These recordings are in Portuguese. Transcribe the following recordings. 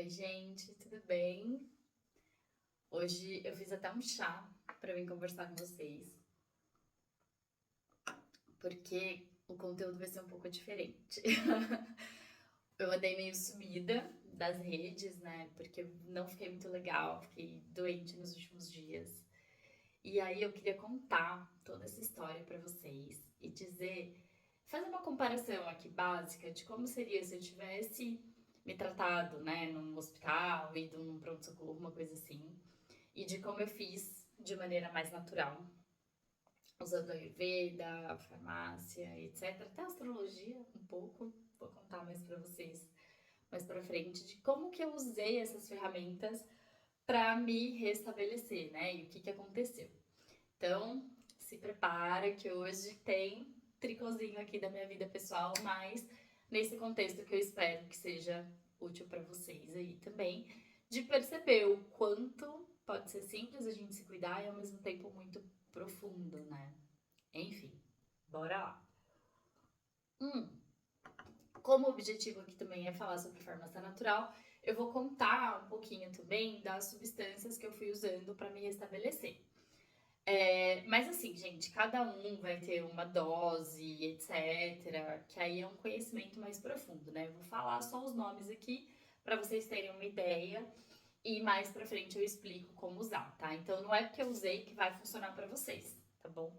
Oi, gente, tudo bem? Hoje eu fiz até um chá para vir conversar com vocês, porque o conteúdo vai ser um pouco diferente. Eu andei meio sumida das redes, né? Porque eu não fiquei muito legal, fiquei doente nos últimos dias. E aí eu queria contar toda essa história para vocês e dizer, fazer uma comparação aqui básica de como seria se eu tivesse me tratado, né, num hospital, ido num pronto-socorro, uma coisa assim. E de como eu fiz de maneira mais natural, usando a Ayurveda, a farmácia, etc. Até a astrologia, um pouco. Vou contar mais pra vocês mais pra frente de como que eu usei essas ferramentas para me restabelecer, né? E o que que aconteceu. Então, se prepara que hoje tem tricôzinho aqui da minha vida pessoal, mas nesse contexto que eu espero que seja útil para vocês aí também, de perceber o quanto pode ser simples a gente se cuidar e ao mesmo tempo muito profundo, né? Enfim, bora lá. Hum, Como o objetivo aqui também é falar sobre farmácia natural, eu vou contar um pouquinho também das substâncias que eu fui usando para me restabelecer. Mas assim, gente, cada um vai ter uma dose, etc. Que aí é um conhecimento mais profundo, né? Eu vou falar só os nomes aqui para vocês terem uma ideia e mais pra frente eu explico como usar, tá? Então não é porque eu usei que vai funcionar para vocês, tá bom?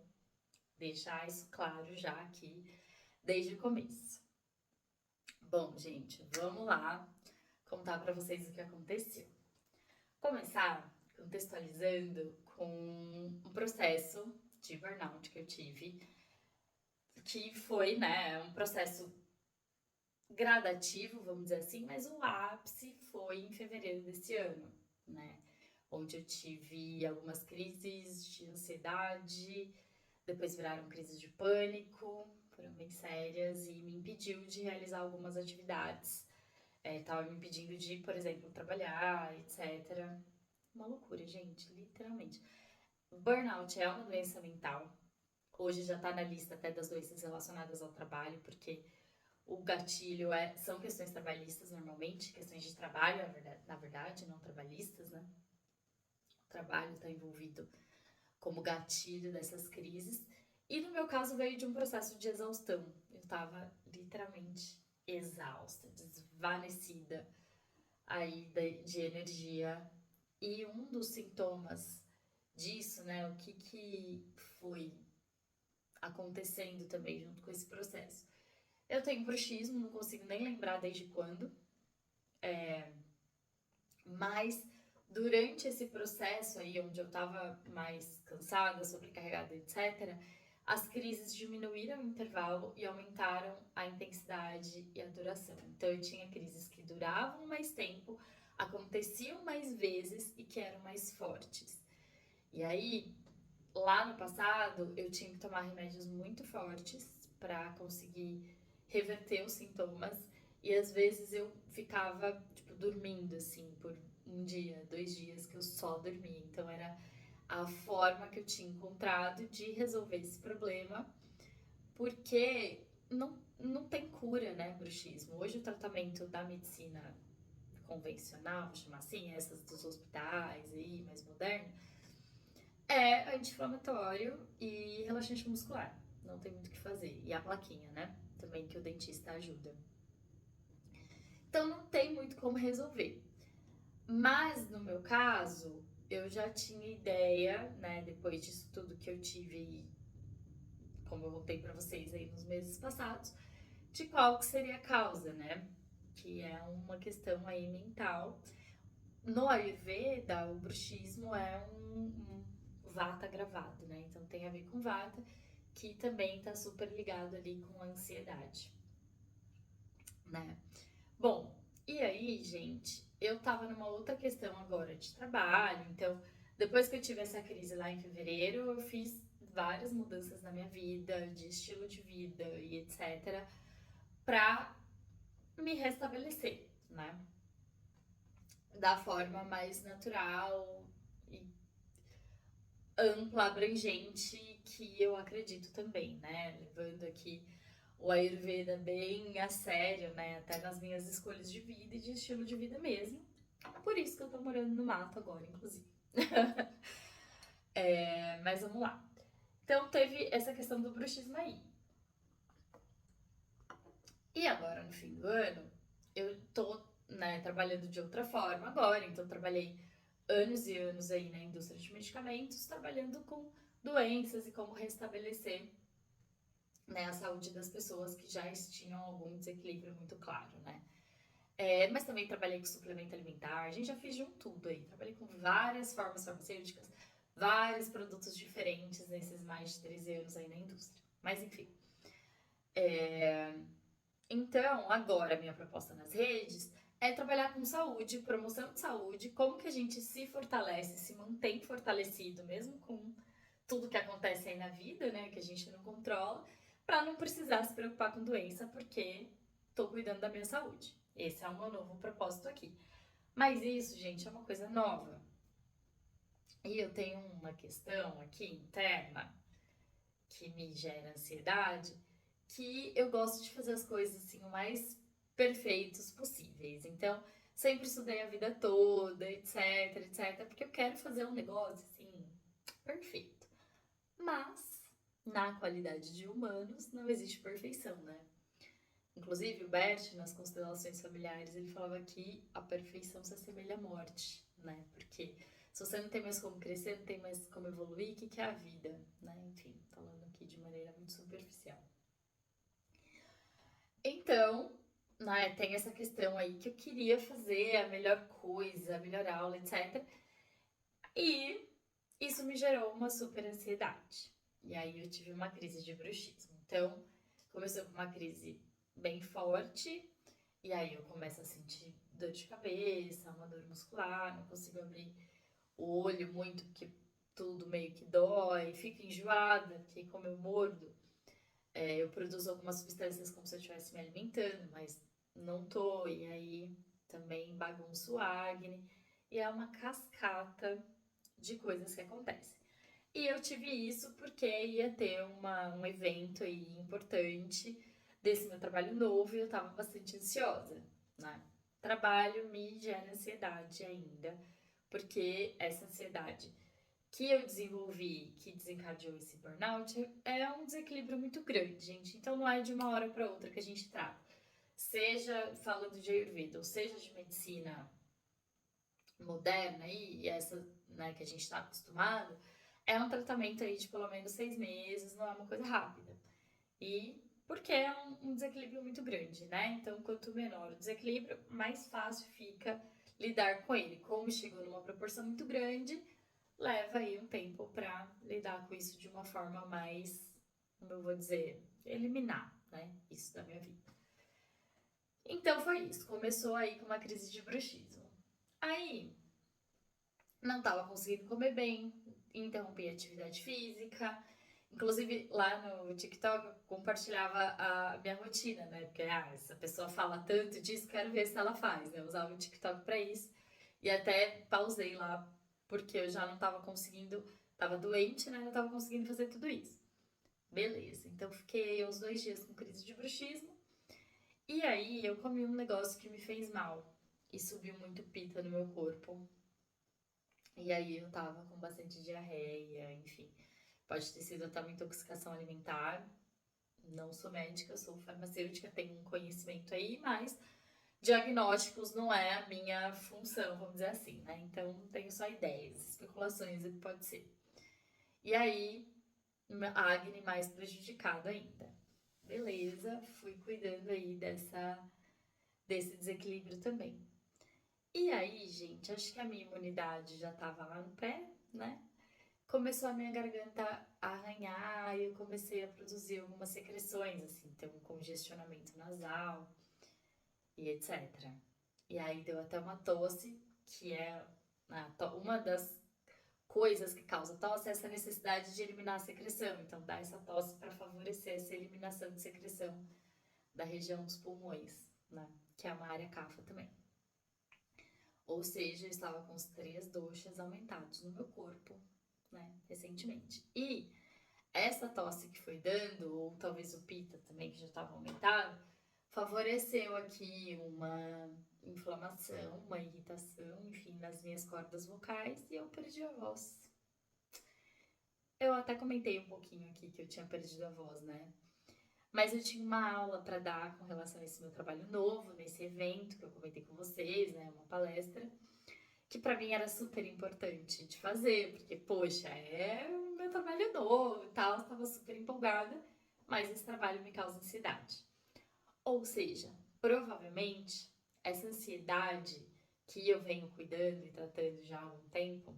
Deixar isso claro já aqui desde o começo. Bom, gente, vamos lá contar para vocês o que aconteceu. Começar contextualizando com um processo de burnout que eu tive, que foi, né, um processo gradativo, vamos dizer assim, mas o ápice foi em fevereiro desse ano, né, onde eu tive algumas crises de ansiedade, depois viraram crises de pânico, foram bem sérias e me impediu de realizar algumas atividades. Tava me impedindo de, por exemplo, trabalhar, etc. Uma loucura, gente, literalmente. Burnout é uma doença mental. Hoje já está na lista até das doenças relacionadas ao trabalho, porque o gatilho são questões trabalhistas normalmente, questões de trabalho, na verdade, não trabalhistas, né? O trabalho está envolvido como gatilho dessas crises. E no meu caso veio de um processo de exaustão. Eu estava literalmente exausta, desvanecida aí de energia. E um dos sintomas disso, né, o que que foi acontecendo também junto com esse processo. Eu tenho bruxismo, não consigo nem lembrar desde quando, mas durante esse processo aí, onde eu tava mais cansada, sobrecarregada, etc., as crises diminuíram o intervalo e aumentaram a intensidade e a duração. Então eu tinha crises que duravam mais tempo, aconteciam mais vezes e que eram mais fortes. E aí, lá no passado, eu tinha que tomar remédios muito fortes para conseguir reverter os sintomas. E às vezes eu ficava, tipo, dormindo, assim, por um dia, 2 dias que eu só dormia. Então era a forma que eu tinha encontrado de resolver esse problema, porque não tem cura, né, bruxismo. Hoje o tratamento da medicina convencional, vou chamar assim, essas dos hospitais aí, mais moderna, é anti-inflamatório e relaxante muscular. Não tem muito o que fazer. E a plaquinha, né? Também que o dentista ajuda. Então não tem muito como resolver. Mas no meu caso, eu já tinha ideia, né? Depois disso tudo que eu tive, como eu contei pra vocês aí nos meses passados, de qual que seria a causa, né? Que é uma questão aí mental. No Ayurveda, o bruxismo é um vata gravado, né? Então tem a ver com vata, que também tá super ligado ali com a ansiedade, né? Bom, e aí, gente, eu tava numa outra questão agora de trabalho, então depois que eu tive essa crise lá em fevereiro, eu fiz várias mudanças na minha vida, de estilo de vida e etc, pra me restabelecer, né? Da forma mais natural e ampla, abrangente, que eu acredito também, né? Levando aqui o Ayurveda bem a sério, né? Até nas minhas escolhas de vida e de estilo de vida mesmo. Por isso que eu tô morando no mato agora, inclusive. Mas vamos lá. Então teve essa questão do bruxismo aí. E agora, no fim do ano, eu tô, né, trabalhando de outra forma agora. Então trabalhei anos e anos aí na indústria de medicamentos, trabalhando com doenças e como restabelecer, né, a saúde das pessoas que já tinham algum desequilíbrio muito claro, né? Mas também trabalhei com suplemento alimentar, a gente já fiz de um tudo aí. Trabalhei com várias formas farmacêuticas, vários produtos diferentes nesses mais de 13 anos aí na indústria. Mas enfim. Então, agora, a minha proposta nas redes é trabalhar com saúde, promoção de saúde, como que a gente se fortalece, se mantém fortalecido, mesmo com tudo que acontece aí na vida, né, que a gente não controla, para não precisar se preocupar com doença, porque tô cuidando da minha saúde. Esse é o meu novo propósito aqui. Mas isso, gente, é uma coisa nova. E eu tenho uma questão aqui interna que me gera ansiedade, que eu gosto de fazer as coisas assim o mais perfeitos possíveis. Então, sempre estudei a vida toda, etc, etc, porque eu quero fazer um negócio assim perfeito. Mas na qualidade de humanos não existe perfeição, né? Inclusive o Bert, nas constelações familiares, ele falava que a perfeição se assemelha à morte, né? Porque se você não tem mais como crescer, não tem mais como evoluir, o que é a vida, né? Enfim, falando aqui de maneira muito superficial. Então, né, tem essa questão aí que eu queria fazer a melhor coisa, a melhor aula, etc. E isso me gerou uma super ansiedade. E aí eu tive uma crise de bruxismo. Então, começou com uma crise bem forte, e aí eu começo a sentir dor de cabeça, uma dor muscular, não consigo abrir o olho muito, porque tudo meio que dói, fico enjoada, porque como eu mordo, eu produzo algumas substâncias como se eu estivesse me alimentando, mas não tô, e aí também bagunço o acne, e é uma cascata de coisas que acontecem. E eu tive isso porque ia ter um evento aí importante desse meu trabalho novo e eu tava bastante ansiosa, né? Trabalho me gera ansiedade ainda, porque essa ansiedade que eu desenvolvi, que desencadeou esse burnout, é um desequilíbrio muito grande, gente. Então não é de uma hora para outra que a gente trata. Seja falando de Ayurveda, ou seja de medicina moderna aí, e essa, né, que a gente está acostumado, é um tratamento aí de pelo menos 6 meses, não é uma coisa rápida. E porque é um desequilíbrio muito grande, né? Então, quanto menor o desequilíbrio, mais fácil fica lidar com ele. Como chegou numa proporção muito grande, leva aí um tempo para lidar com isso de uma forma mais, como eu vou dizer, eliminar, né? Isso da minha vida. Então foi isso. Começou aí com uma crise de bruxismo. Aí não estava conseguindo comer bem, interrompi a atividade física. Inclusive, lá no TikTok eu compartilhava a minha rotina, né? Porque, essa pessoa fala tanto disso, quero ver se ela faz, né? Eu usava o TikTok pra isso. E até pausei lá, porque eu já não tava conseguindo, tava doente, né? Não tava conseguindo fazer tudo isso. Beleza, então fiquei uns 2 dias com crise de bruxismo. E aí eu comi um negócio que me fez mal. E subiu muito pita no meu corpo. E aí eu tava com bastante diarreia, enfim. Pode ter sido até uma intoxicação alimentar. Não sou médica, sou farmacêutica, tenho um conhecimento aí, mas diagnósticos não é a minha função, vamos dizer assim, né? Então tenho só ideias, especulações do que pode ser. E aí, a acne mais prejudicada ainda. Beleza, fui cuidando aí desse desequilíbrio também. E aí, gente, acho que a minha imunidade já tava lá no pé, né? Começou a minha garganta a arranhar e eu comecei a produzir algumas secreções, assim, ter um congestionamento nasal e etc. E aí deu até uma tosse, que é uma das coisas que causa tosse, é essa necessidade de eliminar a secreção. Então dá essa tosse para favorecer essa eliminação de secreção da região dos pulmões, né? Que é uma área cafa também. Ou seja, eu estava com os 3 doxas aumentados no meu corpo, né? Recentemente. E essa tosse que foi dando, ou talvez o pita também, que já estava aumentado, favoreceu aqui inflamação, uma irritação, enfim, nas minhas cordas vocais e eu perdi a voz. Eu até comentei um pouquinho aqui que eu tinha perdido a voz, né? Mas eu tinha uma aula para dar com relação a esse meu trabalho novo, nesse evento que eu comentei com vocês, né? Uma palestra, que para mim era super importante de fazer, porque, poxa, é o meu trabalho novo e tal, estava super empolgada, mas esse trabalho me causa ansiedade. Ou seja, provavelmente essa ansiedade que eu venho cuidando e tratando já há algum tempo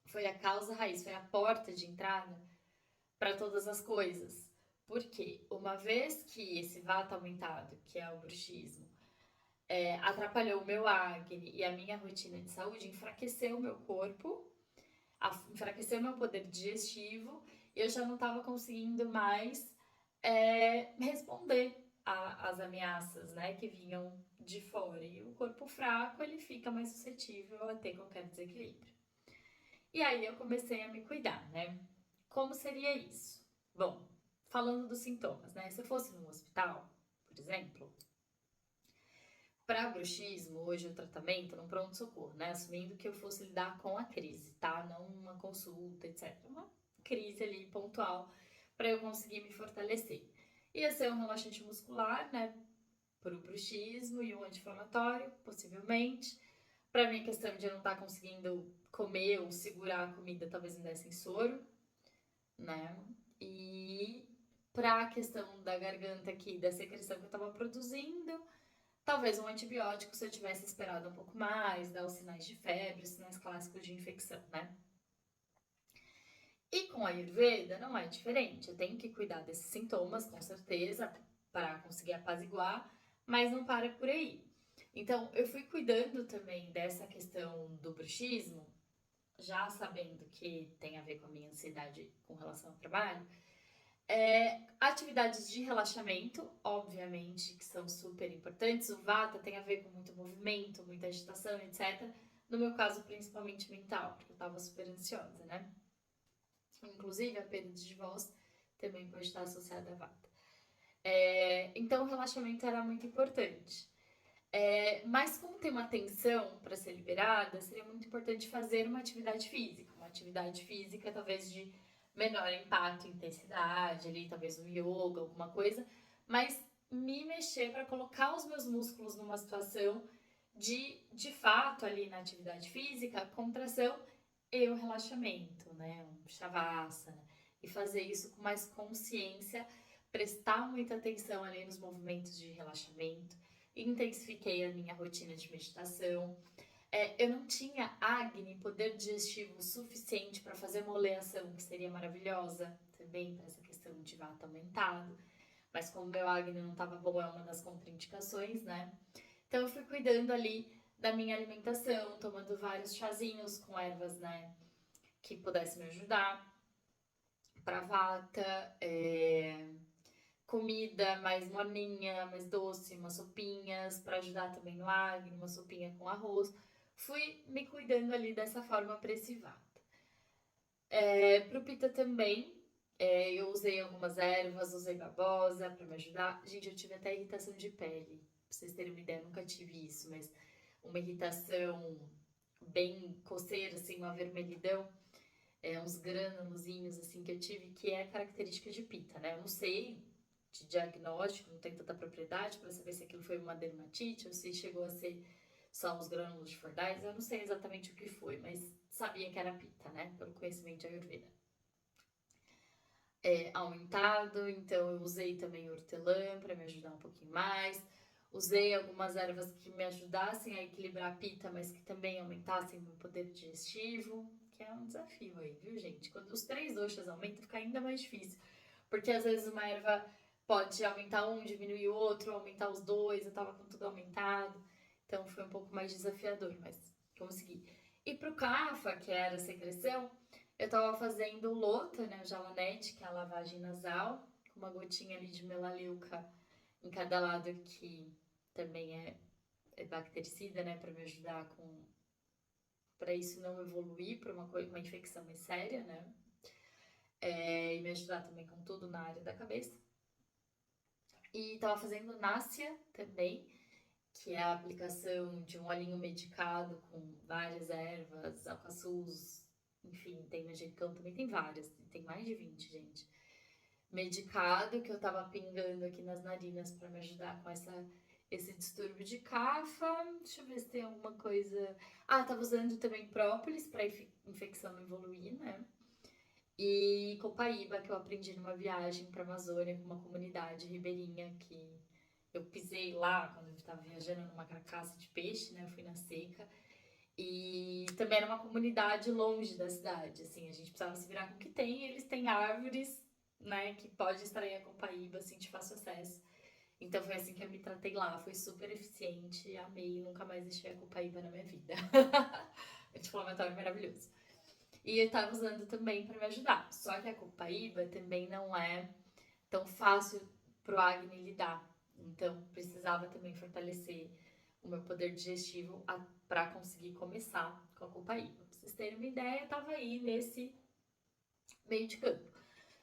foi a causa raiz, foi a porta de entrada para todas as coisas. Porque uma vez que esse vata aumentado, que é o bruxismo, atrapalhou o meu acne e a minha rotina de saúde, enfraqueceu o meu corpo, enfraqueceu o meu poder digestivo, e eu já não estava conseguindo mais responder às ameaças, né, que vinham de fora. E o corpo fraco, ele fica mais suscetível a ter qualquer desequilíbrio. E aí eu comecei a me cuidar, né? Como seria isso? Bom, falando dos sintomas, né? Se eu fosse num hospital, por exemplo, para bruxismo, hoje o tratamento num pronto-socorro, né? Assumindo que eu fosse lidar com a crise, tá? Não uma consulta, etc. Uma crise ali pontual para eu conseguir me fortalecer. Ia ser um relaxante muscular, né? Para o bruxismo e um anti-inflamatório, possivelmente. Para mim, a questão de eu não estar conseguindo comer ou segurar a comida, talvez me dessem soro, né? E para a questão da garganta aqui, da secreção que eu estava produzindo, talvez um antibiótico se eu tivesse esperado um pouco mais, dar os sinais de febre, os sinais clássicos de infecção, né? E com a Ayurveda não é diferente. Eu tenho que cuidar desses sintomas, com certeza, para conseguir apaziguar, mas não para por aí. Então, eu fui cuidando também dessa questão do bruxismo, já sabendo que tem a ver com a minha ansiedade com relação ao trabalho. Atividades de relaxamento, obviamente, que são super importantes. O Vata tem a ver com muito movimento, muita agitação, etc. No meu caso, principalmente mental, porque eu tava super ansiosa, né? Inclusive, a perda de voz também pode estar associada a Vata. Então, o relaxamento era muito importante. Mas como tem uma tensão para ser liberada, seria muito importante fazer uma atividade física. Uma atividade física, talvez de menor impacto e intensidade, ali, talvez um yoga, alguma coisa, mas me mexer para colocar os meus músculos numa situação de fato, ali na atividade física, contração e o relaxamento, né? Um shavasana. E fazer isso com mais consciência, prestar muita atenção ali nos movimentos de relaxamento. Intensifiquei a minha rotina de meditação. Eu não tinha acne, poder digestivo suficiente para fazer uma oleação, que seria maravilhosa também para essa questão de vata aumentado. Mas como meu acne não estava bom, é uma das contraindicações, né? Então eu fui cuidando ali da minha alimentação, tomando vários chazinhos com ervas, né? Que pudessem me ajudar para vata, comida mais morninha, mais doce, umas sopinhas para ajudar também no acne, uma sopinha com arroz. Fui me cuidando ali dessa forma para esse vata. Pro pita também, eu usei algumas ervas, usei babosa para me ajudar. Gente, eu tive até irritação de pele, pra vocês terem uma ideia, nunca tive isso, mas uma irritação bem coceira, assim, uma vermelhidão, uns granulozinhos, assim, que eu tive, que é característica de pita, né? Eu não sei de diagnóstico, não tem tanta propriedade para saber se aquilo foi uma dermatite ou se chegou a ser só os grânulos de Fordyce, eu não sei exatamente o que foi, mas sabia que era pita, né? Pelo conhecimento de Ayurveda. Aumentado, então eu usei também hortelã para me ajudar um pouquinho mais. Usei algumas ervas que me ajudassem a equilibrar a pita, mas que também aumentassem o meu poder digestivo, que é um desafio aí, viu, gente? Quando os 3 doshas aumentam, fica ainda mais difícil. Porque às vezes uma erva pode aumentar um, diminuir o outro, aumentar os dois, eu tava com tudo aumentado. Então foi um pouco mais desafiador, mas consegui. E pro Kapha, que era a secreção, eu tava fazendo o Lota, né, o Jalanete, que é a lavagem nasal, com uma gotinha ali de melaleuca em cada lado, que também é bactericida, né, para me ajudar com para isso não evoluir para uma infecção mais séria, né? E me ajudar também com tudo na área da cabeça. E tava fazendo Násia também, que é a aplicação de um olhinho medicado com várias ervas, alcaçuz, enfim, tem manjericão, também tem várias, tem mais de 20, gente. Medicado que eu tava pingando aqui nas narinas para me ajudar com esse distúrbio de cafa. Deixa eu ver se tem alguma coisa. Ah, tava usando também própolis para infecção não evoluir, né? E copaíba, que eu aprendi numa viagem pra Amazônia com uma comunidade ribeirinha que eu pisei lá quando eu estava viajando numa carcaça de peixe, né? Eu fui na seca. E também era uma comunidade longe da cidade, assim, a gente precisava se virar com o que tem, e eles têm árvores, né, que pode extrair a copaíba, assim, de fácil acesso. Então foi assim que eu me tratei lá, foi super eficiente, amei, nunca mais deixei a copaíba na minha vida. Anti-inflamatório maravilhoso. E eu tava usando também para me ajudar. Só que a copaíba também não é tão fácil pro Agni lidar. Então precisava também fortalecer o meu poder digestivo para conseguir começar com a copaíba. Pra vocês terem uma ideia, eu tava aí nesse meio de campo.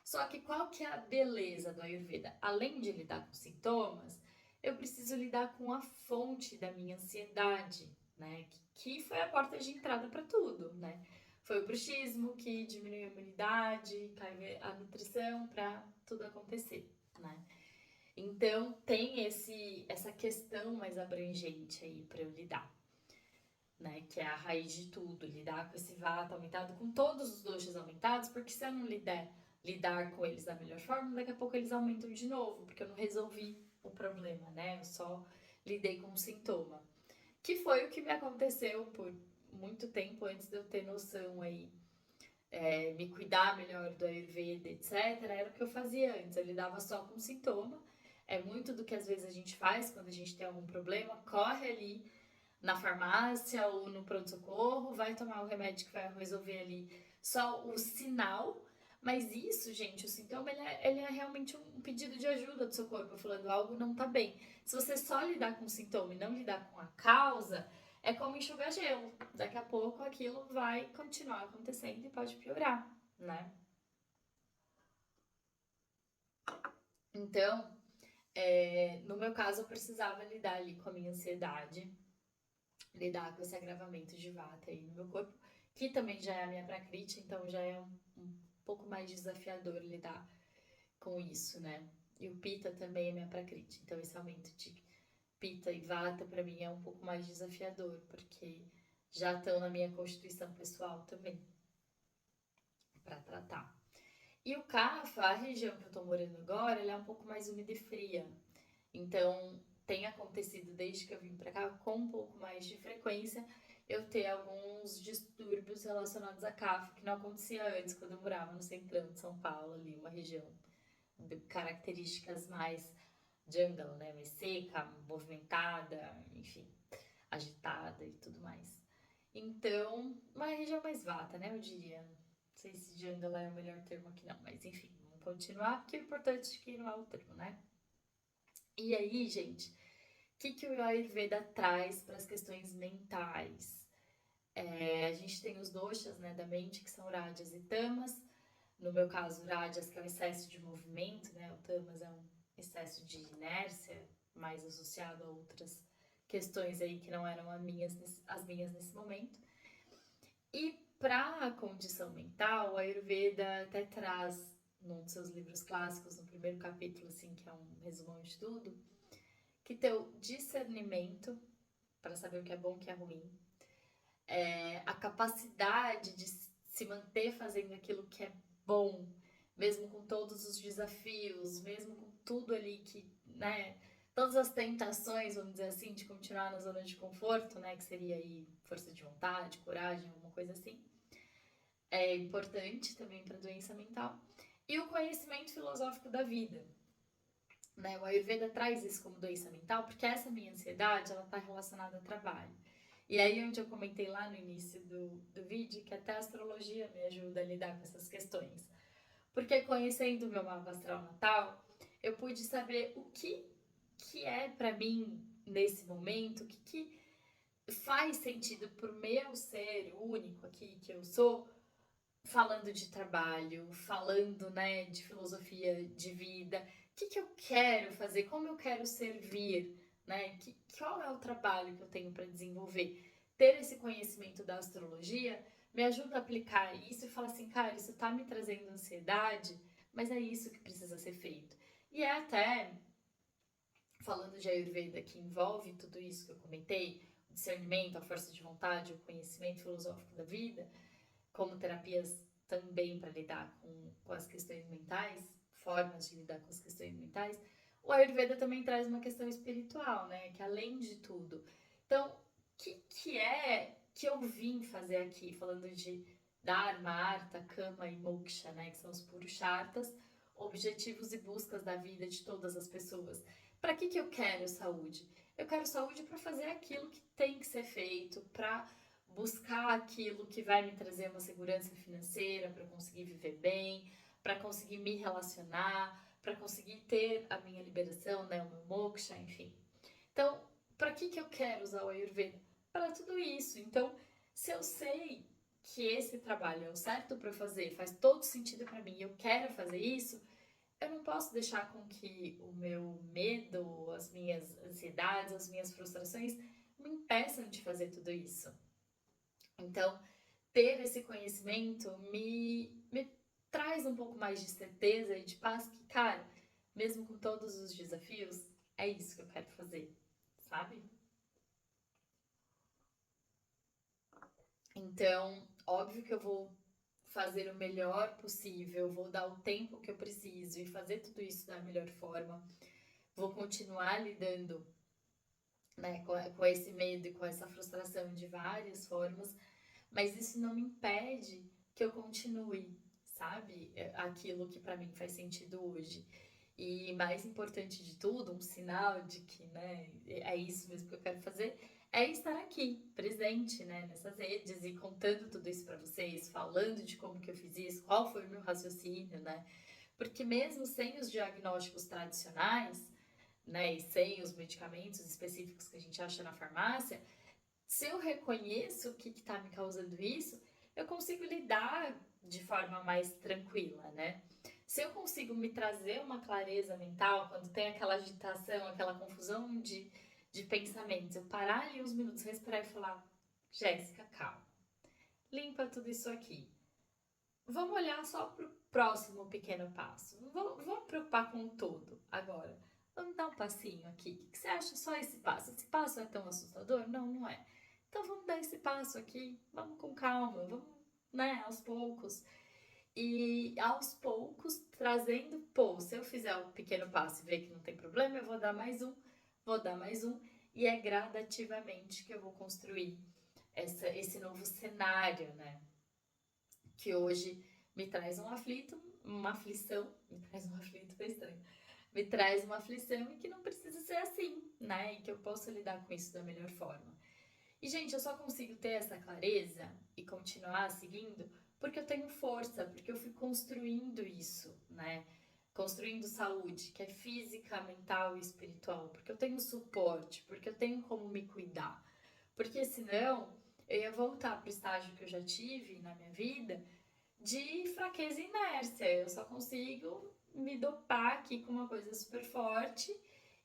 Só que qual que é a beleza do Ayurveda? Além de lidar com sintomas, eu preciso lidar com a fonte da minha ansiedade, né? Que foi a porta de entrada para tudo, né? Foi o bruxismo que diminuiu a imunidade, a nutrição para tudo acontecer, né? Então tem essa questão mais abrangente aí para eu lidar, né? Que é a raiz de tudo, lidar com esse vata aumentado, com todos os doshas aumentados, porque se eu não lidar com eles da melhor forma, daqui a pouco eles aumentam de novo, porque eu não resolvi o problema, né? Eu só lidei com o sintoma. Que foi o que me aconteceu por muito tempo antes de eu ter noção aí, me cuidar melhor do Ayurveda, etc. Era o que eu fazia antes, eu lidava só com o sintoma. É muito do que às vezes a gente faz quando a gente tem algum problema, corre ali na farmácia ou no pronto-socorro, vai tomar o remédio que vai resolver ali só o sinal. Mas isso, gente, o sintoma, ele é realmente um pedido de ajuda do seu corpo, falando algo não tá bem. Se você só lidar com o sintoma e não lidar com a causa, é como enxugar gelo. Daqui a pouco aquilo vai continuar acontecendo e pode piorar, né? Então, no meu caso, eu precisava lidar ali com a minha ansiedade, lidar com esse agravamento de vata aí no meu corpo, que também já é a minha prakriti, então já é um pouco mais desafiador lidar com isso, né? E o pita também é minha prakriti, então esse aumento de pita e vata para mim é um pouco mais desafiador, porque já estão na minha constituição pessoal também, para tratar. E o Kapha, a região que eu tô morando agora, ela é um pouco mais úmida e fria. Então, tem acontecido desde que eu vim pra cá com um pouco mais de frequência eu ter alguns distúrbios relacionados a Kapha que não acontecia antes quando eu morava no centrão de São Paulo, ali, uma região de características mais jungle, né? Mais seca, movimentada, enfim, agitada e tudo mais. Então, uma região mais vata, né? Eu diria. Não sei se jungle é o melhor termo aqui, não, mas enfim, vamos continuar, porque o importante é que não é o termo, né? E aí, gente, que o Ayurveda traz para as questões mentais? A gente tem os doshas, né, da mente, que são rajas e tamas. No meu caso, rajas, que é o excesso de movimento, né? O tamas é um excesso de inércia, mais associado a outras questões aí que não eram as minhas nesse momento. E para a condição mental, o Ayurveda até traz num dos seus livros clássicos, no primeiro capítulo, assim, que é um resumão de tudo, que teu discernimento para saber o que é bom e o que é ruim, a capacidade de se manter fazendo aquilo que é bom, mesmo com todos os desafios, mesmo com tudo ali que, né, todas as tentações, vamos dizer assim, de continuar na zona de conforto, né, que seria aí força de vontade, coragem, alguma coisa assim, é importante também para a doença mental. E o conhecimento filosófico da vida, né? O Ayurveda traz isso como doença mental, porque essa minha ansiedade, ela está relacionada ao trabalho. E aí onde eu comentei lá no início do vídeo, que até a astrologia me ajuda a lidar com essas questões. Porque conhecendo o meu mapa astral natal, eu pude saber o que é para mim nesse momento, o que faz sentido pro meu ser único aqui que eu sou, falando de trabalho, falando, né, de filosofia de vida, o que eu quero fazer, como eu quero servir, né? Qual é o trabalho que eu tenho para desenvolver? Ter esse conhecimento da astrologia me ajuda a aplicar isso e falar assim, cara, isso tá me trazendo ansiedade, mas é isso que precisa ser feito. E é até, falando de Ayurveda, que envolve tudo isso que eu comentei, o discernimento, a força de vontade, o conhecimento filosófico da vida, como terapias também para lidar com as questões mentais, formas de lidar com as questões mentais, o Ayurveda também traz uma questão espiritual, né? Que além de tudo. Então, o que é que eu vim fazer aqui, falando de Dharma, Artha, Kama e Moksha, né? Que são os Purusharthas, objetivos e buscas da vida de todas as pessoas. Para que eu quero saúde? Eu quero saúde para fazer aquilo que tem que ser feito, para buscar aquilo que vai me trazer uma segurança financeira para conseguir viver bem, para conseguir me relacionar, para conseguir ter a minha liberação, né, o meu moksha, enfim. Então, para que eu quero usar o Ayurveda? Para tudo isso. Então, se eu sei que esse trabalho é o certo para fazer, faz todo sentido para mim, eu quero fazer isso, eu não posso deixar com que o meu medo, as minhas ansiedades, as minhas frustrações me impeçam de fazer tudo isso. Então, ter esse conhecimento me traz um pouco mais de certeza e de paz que, cara, mesmo com todos os desafios, é isso que eu quero fazer, sabe? Então, óbvio que eu vou fazer o melhor possível, vou dar o tempo que eu preciso e fazer tudo isso da melhor forma. Vou continuar lidando, né, com esse medo e com essa frustração de várias formas, mas isso não me impede que eu continue, sabe? Aquilo que para mim faz sentido hoje. E mais importante de tudo, um sinal de que, né, é isso mesmo que eu quero fazer, é estar aqui, presente, né, nessas redes e contando tudo isso para vocês, falando de como que eu fiz isso, qual foi o meu raciocínio, né? Porque mesmo sem os diagnósticos tradicionais, né, e sem os medicamentos específicos que a gente acha na farmácia, se eu reconheço o que está me causando isso, eu consigo lidar de forma mais tranquila, né? Se eu consigo me trazer uma clareza mental, quando tem aquela agitação, aquela confusão de pensamentos, eu parar ali uns minutos, respirar e falar: Jéssica, calma, limpa tudo isso aqui. Vamos olhar só para o próximo pequeno passo. Vamos preocupar com o todo agora. Vamos dar um passinho aqui. O que você acha só esse passo? Esse passo é tão assustador? Não, não é. Então vamos dar esse passo aqui. Vamos com calma, vamos, né, aos poucos. E aos poucos trazendo, pô, se eu fizer o pequeno passo e ver que não tem problema, eu vou dar mais um, vou dar mais um. E é gradativamente que eu vou construir esse novo cenário, né? Que hoje me traz um aflito, uma aflição, me traz um aflito, foi estranho, me traz uma aflição e que não precisa ser assim, né? E que eu posso lidar com isso da melhor forma. E, gente, eu só consigo ter essa clareza e continuar seguindo porque eu tenho força, porque eu fui construindo isso, né? Construindo saúde, que é física, mental e espiritual, porque eu tenho suporte, porque eu tenho como me cuidar. Porque senão eu ia voltar para o estágio que eu já tive na minha vida de fraqueza e inércia. Eu só consigo me dopar aqui com uma coisa super forte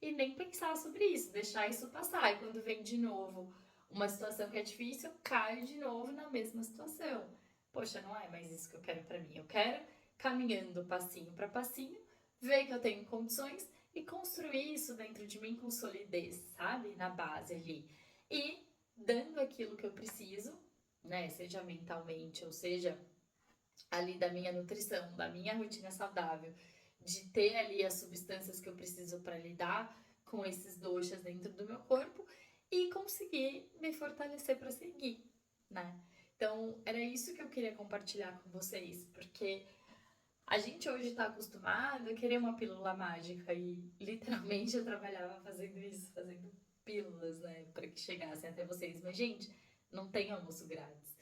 e nem pensar sobre isso, deixar isso passar. E quando vem de novo uma situação que é difícil, eu caio de novo na mesma situação. Poxa, não é mais isso que eu quero para mim. Eu quero caminhando passinho para passinho, ver que eu tenho condições e construir isso dentro de mim com solidez, sabe? Na base ali. E dando aquilo que eu preciso, né? Seja mentalmente ou seja ali da minha nutrição, da minha rotina saudável, de ter ali as substâncias que eu preciso para lidar com esses doxas dentro do meu corpo e conseguir me fortalecer para seguir, né? Então, era isso que eu queria compartilhar com vocês, porque a gente hoje está acostumado a querer uma pílula mágica e literalmente eu trabalhava fazendo isso, fazendo pílulas, né, para que chegassem até vocês. Mas, gente, não tem almoço grátis.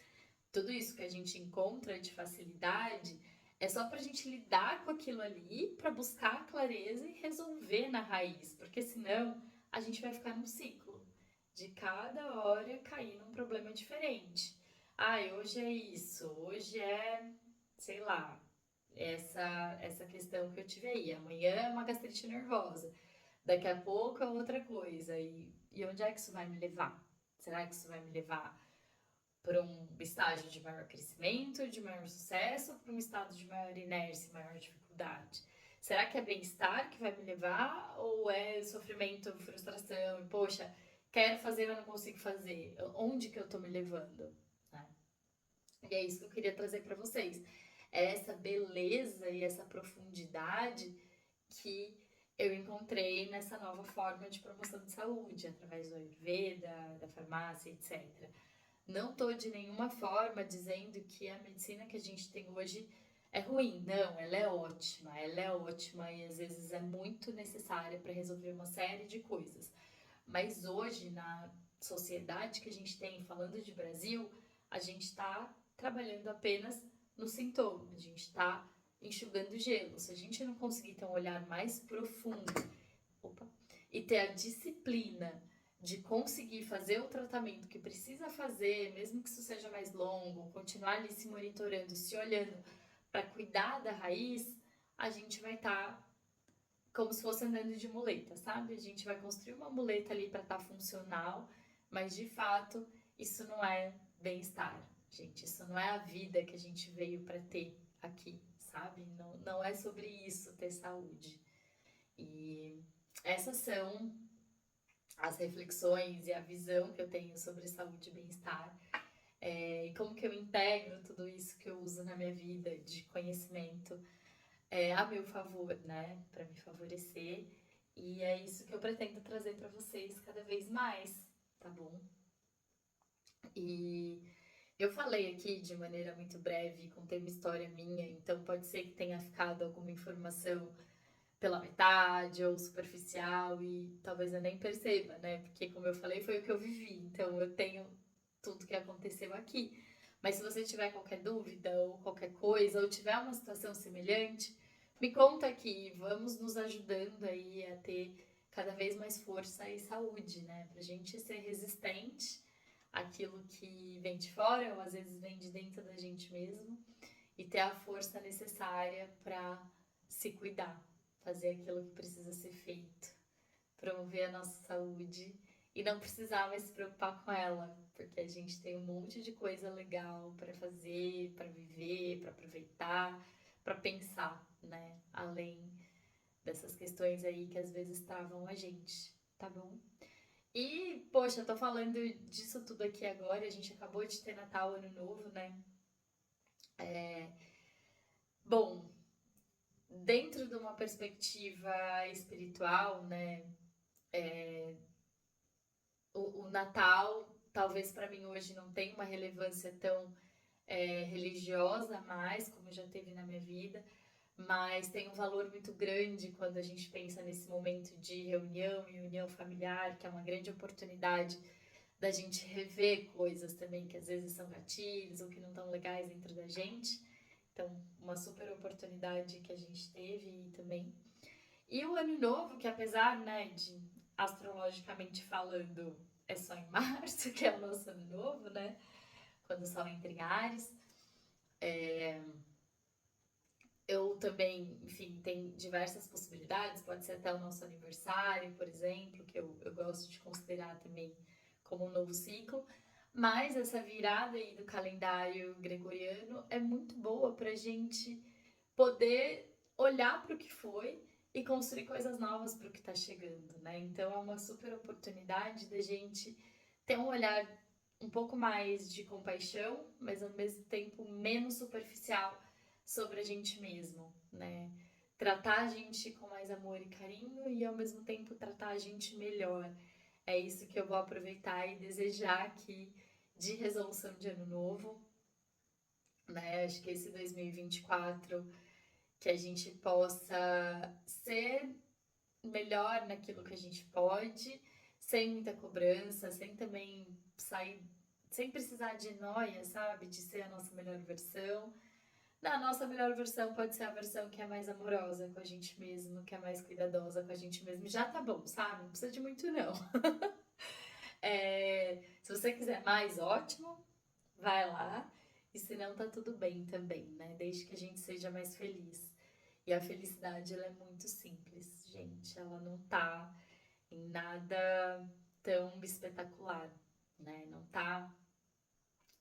Tudo isso que a gente encontra de facilidade é só para a gente lidar com aquilo ali, para buscar clareza e resolver na raiz, porque senão a gente vai ficar num ciclo de cada hora cair num problema diferente. Ai, hoje é isso, hoje é, sei lá, essa questão que eu tive aí, amanhã é uma gastrite nervosa. daqui a pouco é outra coisa. E onde é que isso vai me levar? Será que isso vai me levar para um estágio de maior crescimento, de maior sucesso, ou para um estado de maior inércia, maior dificuldade? Será que é bem-estar que vai me levar, ou é sofrimento, frustração, e poxa, quero fazer, mas não consigo fazer? Onde que eu tô me levando? Né? E é isso que eu queria trazer para vocês. É essa beleza e essa profundidade que eu encontrei nessa nova forma de promoção de saúde, através do Ayurveda, da farmácia, etc. Não estou de nenhuma forma dizendo que a medicina que a gente tem hoje é ruim. Não, ela é ótima e às vezes é muito necessária para resolver uma série de coisas. Mas hoje, na sociedade que a gente tem, falando de Brasil, a gente está trabalhando apenas no sintoma, a gente está enxugando gelo. Se a gente não conseguir ter um olhar mais profundo, opa, e ter a disciplina de conseguir fazer o tratamento que precisa fazer, mesmo que isso seja mais longo, continuar ali se monitorando, se olhando para cuidar da raiz, a gente vai estar como se fosse andando de muleta, sabe? A gente vai construir uma muleta ali para estar funcional, mas de fato isso não é bem-estar, gente. Isso não é a vida que a gente veio para ter aqui, sabe? Não, não é sobre isso ter saúde. E essas são as reflexões e a visão que eu tenho sobre saúde e bem-estar. E como que eu integro tudo isso que eu uso na minha vida de conhecimento a meu favor, né? Para me favorecer. E é isso que eu pretendo trazer para vocês cada vez mais, tá bom? E eu falei aqui de maneira muito breve, contei uma história minha, então pode ser que tenha ficado alguma informação pela metade ou superficial e talvez eu nem perceba, né? Porque, como eu falei, foi o que eu vivi, então eu tenho tudo que aconteceu aqui. Mas se você tiver qualquer dúvida ou qualquer coisa, ou tiver uma situação semelhante, me conta aqui, vamos nos ajudando aí a ter cada vez mais força e saúde, né? Pra gente ser resistente àquilo que vem de fora ou às vezes vem de dentro da gente mesmo e ter a força necessária para se cuidar, fazer aquilo que precisa ser feito, promover a nossa saúde e não precisar mais se preocupar com ela, porque a gente tem um monte de coisa legal para fazer, para viver, para aproveitar, para pensar, né? Além dessas questões aí que às vezes travam a gente, tá bom? E, poxa, eu tô falando disso tudo aqui agora, a gente acabou de ter Natal, Ano Novo, né? Bom, dentro de uma perspectiva espiritual, né? O Natal, talvez para mim hoje não tenha uma relevância tão religiosa mais, como já teve na minha vida, mas tem um valor muito grande quando a gente pensa nesse momento de reunião e união familiar, que é uma grande oportunidade da gente rever coisas também que às vezes são gatilhos ou que não estão legais dentro da gente. Então, uma super oportunidade que a gente teve também. E o ano novo, que apesar, né, de astrologicamente falando, é só em março, que é o nosso ano novo, né? Quando o sol entra em Áries. Eu também, enfim, tem diversas possibilidades, pode ser até o nosso aniversário, por exemplo, que eu gosto de considerar também como um novo ciclo. Mas essa virada aí do calendário gregoriano é muito boa pra gente poder olhar para o que foi e construir coisas novas para o que está chegando, né? Então é uma super oportunidade da gente ter um olhar um pouco mais de compaixão, mas ao mesmo tempo menos superficial sobre a gente mesmo, né? Tratar a gente com mais amor e carinho e ao mesmo tempo tratar a gente melhor. É isso que eu vou aproveitar e desejar aqui de resolução de ano novo, né? Acho que esse 2024 que a gente possa ser melhor naquilo que a gente pode, sem muita cobrança, sem também sair, sem precisar de noia, sabe? De ser a nossa melhor versão. Na nossa melhor versão pode ser a versão que é mais amorosa com a gente mesmo, que é mais cuidadosa com a gente mesmo. Já tá bom, sabe? Não precisa de muito, não. Se você quiser mais, ótimo, vai lá. E se não, tá tudo bem também, né? Desde que a gente seja mais feliz. E a felicidade, ela é muito simples, gente. Ela não tá em nada tão espetacular, né? Não tá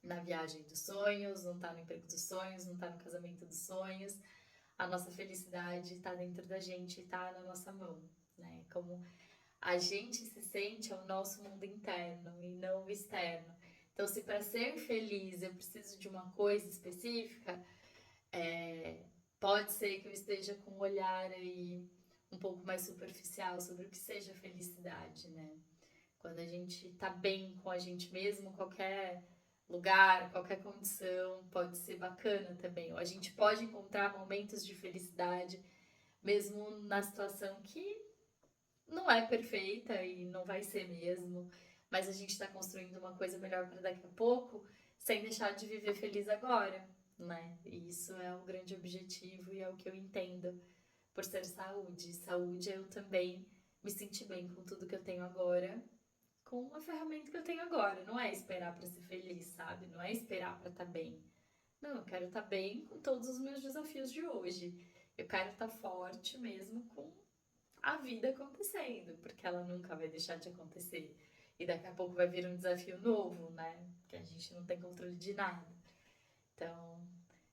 na viagem dos sonhos, não tá no emprego dos sonhos, não tá no casamento dos sonhos. A nossa felicidade tá dentro da gente, tá na nossa mão, né? Como a gente se sente é o nosso mundo interno e não o externo. Então, se para ser feliz eu preciso de uma coisa específica, pode ser que eu esteja com um olhar aí um pouco mais superficial sobre o que seja felicidade, né? Quando a gente tá bem com a gente mesmo, qualquer lugar, qualquer condição pode ser bacana também. Ou a gente pode encontrar momentos de felicidade, mesmo na situação que não é perfeita e não vai ser mesmo, mas a gente está construindo uma coisa melhor para daqui a pouco, sem deixar de viver feliz agora, né? E isso é o grande objetivo e é o que eu entendo por ser saúde. Saúde é eu também me sentir bem com tudo que eu tenho agora, com a ferramenta que eu tenho agora. Não é esperar para ser feliz, sabe? Não é esperar para estar bem. Não, eu quero estar bem com todos os meus desafios de hoje. Eu quero estar forte mesmo com a vida acontecendo, porque ela nunca vai deixar de acontecer. E daqui a pouco vai vir um desafio novo, né? Que a gente não tem controle de nada. Então,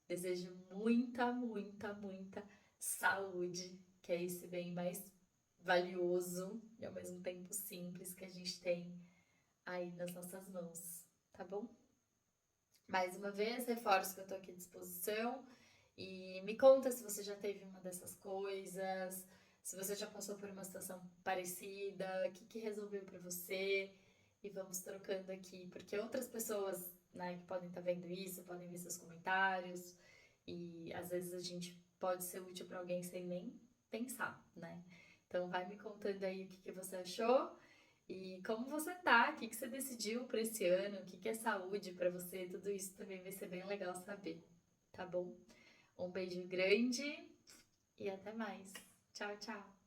desejo muita, muita, muita saúde, que é esse bem mais valioso e ao mesmo tempo simples que a gente tem aí nas nossas mãos, tá bom? Mais uma vez, reforço que eu tô aqui à disposição e me conta se você já teve uma dessas coisas, se você já passou por uma situação parecida, o que que resolveu pra você e vamos trocando aqui, porque outras pessoas, né, que podem estar vendo isso, podem ver seus comentários e às vezes a gente pode ser útil pra alguém sem nem pensar, né? Então vai me contando aí o que que você achou e como você tá, o que que você decidiu para esse ano, o que que é saúde para você, tudo isso também vai ser bem legal saber, tá bom? Um beijo grande e até mais. Tchau, tchau.